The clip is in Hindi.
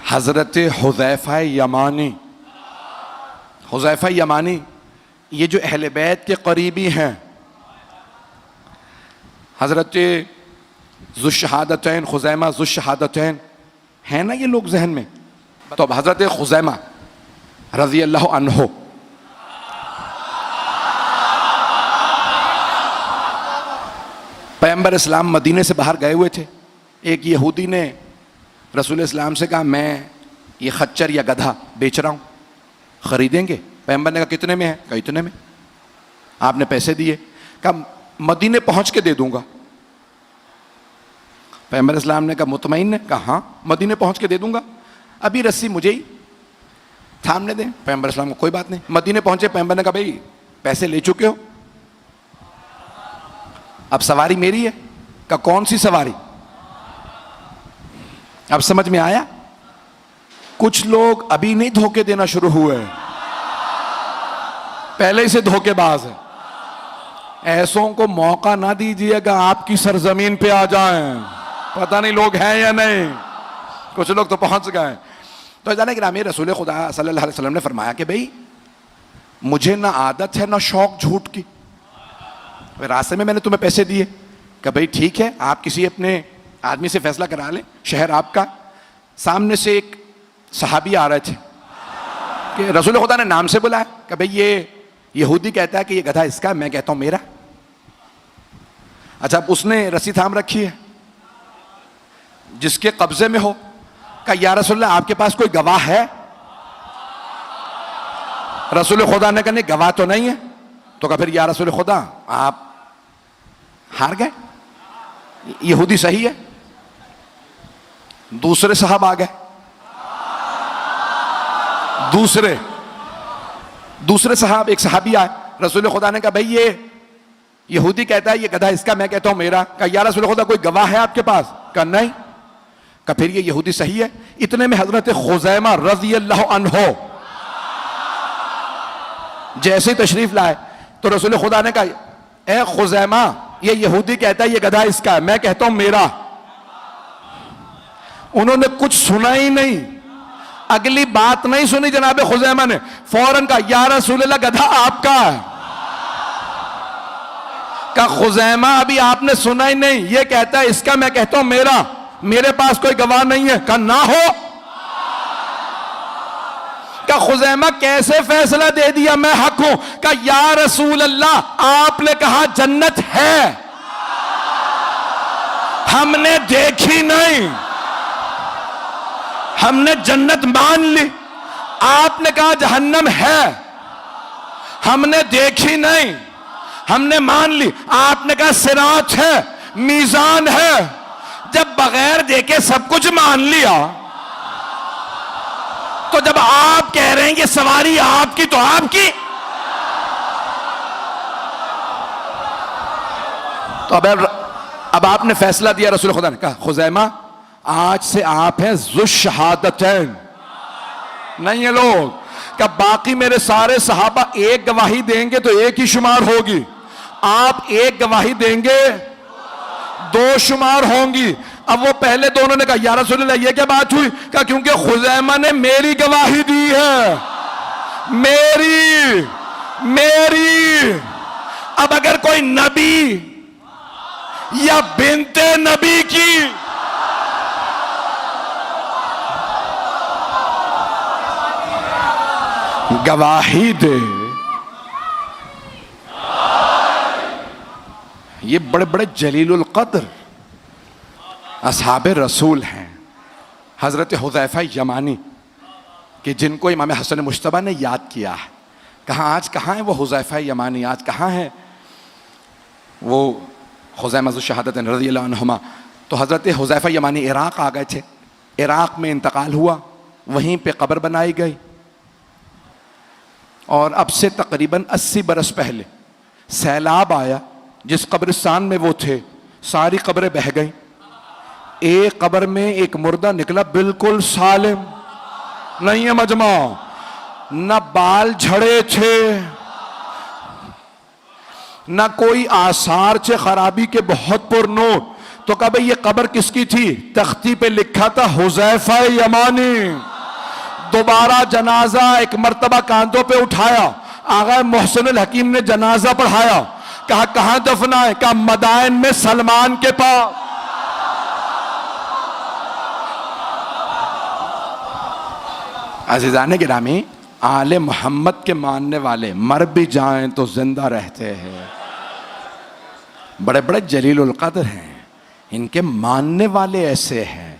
हज़रत हुज़ैफ़ा यमानी, हुज़ैफ़ा यमानी ये जो अहले बैत के करीबी हैं, हज़रत ज़ुश्शहादतैन खुज़ैमा ज़ुश्शहादतैन हैं ना ये लोग जहन में। तो अब हज़रत खुज़ैमा रज़ी अल्लाह अन्हो पैगंबर इस्लाम मदीने से बाहर गए हुए थे। एक यहूदी ने रसूल इस्लाम से कहा मैं ये खच्चर या गधा बेच रहा हूँ, ख़रीदेंगे? पैगंबर ने कहा कितने में है? कहा इतने में। आपने पैसे दिए? कहा मदीने पहुँच के दे दूँगा। पैगंबर इस्लाम ने कहा मुतमईन है? कहा हाँ मदीने पहुँच के दे दूँगा, अभी रस्सी मुझे ही थामने दें। पैगंबर इस्लाम को कोई बात नहीं। मदीने पहुँचे, पैगंबर ने कहा भाई पैसे ले चुके हो, अब सवारी मेरी है। कहा कौन सी सवारी? अब समझ में आया? कुछ लोग अभी नहीं धोखे देना शुरू हुए, पहले से धोखेबाज है। ऐसों को मौका ना दीजिएगा आपकी सरजमीन पे आ जाएं। पता नहीं लोग हैं या नहीं, कुछ लोग तो पहुंच गए। तो जाने कि रसूल खुदा सल्लल्लाहु अलैहि वसल्लम ने फरमाया कि भाई मुझे ना आदत है ना शौक झूठ की। रास्ते में मैंने तुम्हें पैसे दिए, कि भाई ठीक है आप किसी अपने आदमी से फैसला करा लें, शहर आपका। सामने से एक सहाबी आ रहे थे कि रसूल खुदा ने नाम से बुलाया कि भाई ये यहूदी कहता है कि ये गधा इसका, मैं कहता हूं मेरा। अच्छा अब उसने रस्सी थाम रखी है जिसके कब्जे में हो। कहा या रसूल आपके पास कोई गवाह है? रसूल खुदा ने कहा नहीं गवाह तो नहीं है। तो कहा फिर या रसूल खुदा आप हार गए, यहूदी सही है। दूसरे साहब आ गए, दूसरे साहब, एक सहाबी आए। रसूल खुदा ने कहा भाई ये यहूदी कहता है ये गधा इसका, मैं कहता हूं मेरा। कहा या रसूल खुदा कोई गवाह है आपके पास? कहा नहीं। कहा फिर ये यहूदी सही है। इतने में हजरत खुज़ैमा रज़ी अल्लाह अन्हो जैसे ही तशरीफ लाए तो रसूल खुदा ने कहा ए खुज़ैमा ये यहूदी कहता है ये गधा इसका है, मैं कहता हूं मेरा। उन्होंने कुछ सुना ही नहीं, अगली बात नहीं सुनी जनाब खुज़ैमा ने, फौरन कहा या रसूलल्लाह गधा आपका है। कहा खुज़ैमा अभी आपने सुना ही नहीं, ये कहता है इसका, मैं कहता हूं मेरा, मेरे पास कोई गवाह नहीं है। कहा ना हो। कहा खुज़ैमा कैसे फैसला दे दिया मैं हक हूं? कहा या रसूल अल्लाह आपने कहा जन्नत है, हमने देखी नहीं, हमने जन्नत मान ली। आपने कहा जहन्नम है, हमने देखी नहीं, हमने मान ली। आपने कहा सिरात है, मीजान है। जब बगैर देखे सब कुछ मान लिया तो जब आप कह रहे हैं कि सवारी आपकी तो आपकी। तो अब आपने फैसला दिया। रसूल खुदा ने कहा खुज़ैमा आज से आप हैं ज़ुश्शहादतैन, नहीं है लोग। क्या बाकी मेरे सारे सहाबा एक गवाही देंगे तो एक ही शुमार होगी, आप एक गवाही देंगे दो शुमार होंगी। अब वो पहले दोनों ने कहा या रसूलल्लाह ये क्या बात हुई? कहा क्योंकि खुज़ैमा ने मेरी गवाही दी है, मेरी। अब अगर कोई नबी या बिनते नबी की गवाही दे, ये बड़े बड़े जलीलुल कद्र असहाबे रसूल हैं। हज़रत हुज़ैफ़ा यमानी कि जिनको इमाम हसन मुश्तबा ने याद किया है। कहाँ आज कहाँ है वो हुज़ैफ़ा यमानी? आज कहाँ है वो खुज़ैमा ज़ुश्शहादतैन रज़ियल्लाहु अन्हुमा? तो हज़रत हुज़ैफ़ा यमानी इराक़ आ गए थे, इराक़ में इंतकाल हुआ, वहीं पे कब्र बनाई गई। और अब से तकरीबन 80 बरस पहले सैलाब आया, जिस कब्रिस्तान में वो थे सारी कब्रें बह गईं। एक कब्र में एक मुर्दा निकला बिल्कुल सालिम, नहीं है मजमा, न बाल झड़े थे न कोई आसार चे खराबी के बहुत पुरनोट, तो कहा भाई ये कब्र किसकी थी? तख्ती पे लिखा था हुज़ैफा यमानी। दोबारा जनाजा एक मर्तबा कांधों पे उठाया, आगा मोहसिनुल हकीम ने जनाजा पढ़ाया, कहा कहां दफना है? कहा मदाइन में सलमान के पास। अज़ीज़ाने गिरामी, आले मोहम्मद के मानने वाले मर भी जाएं तो जिंदा रहते हैं। बड़े बड़े जलीलुल क़द्र हैं, इनके मानने वाले ऐसे हैं।